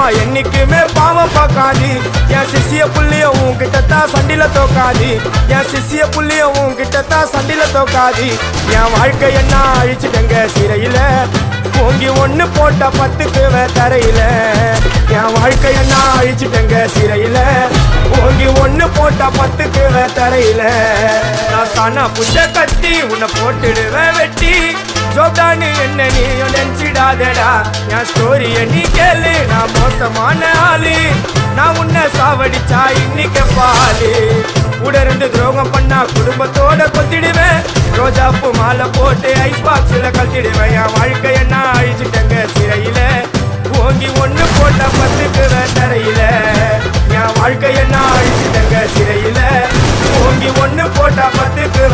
அம்மா என்னைக்குமே பாவம் பார்க்காது என் சிசிய புள்ளிய உன்கிட்டத்தான் சண்டில தோக்காது என் சிசிய புள்ளிய உன்கிட்டத்தான் சண்டில தோக்காது என் வாழ்க்கை என்ன அழிச்சுட்டங்க சிறையில ஓங்கி ஒண்ணு போட்ட 10க்கு தரையில என் வாழ்க்கை என்ன அழிச்சுட்டங்க சிறையில ஓங்கி ஒண்ணு போட்ட 10க்கு தரையில நான் தானா புஷ கட்டி உன்னை போட்டுடுவேன் வெட்டி ஜோப்டானு என்ன நீ நினைச்சிடாதடா என் ஸ்டோரிய நீ கேளு நான் மோசமான ஆளு நான் உன்னை சாவடிச்சா இன்னைக்கு பாலு உடருந்து துரோகம் பண்ணா குடும்பத்தோட கொத்திடுவேன் ரோஜாப்பு மாலை போட்டு ஐஸ் பாக்ஸ்ல கழட்டிடுவேன் என் வாழ்க்கை என்ன அழிச்சுட்டங்க சிறையில ஓங்கி ஒண்ணு போட்ட 10க்கு தரையில என் வாழ்க்கை என்ன அழிச்சுட்டங்க சிறையில ஓங்கி ஒண்ணு போட்ட 10க்கு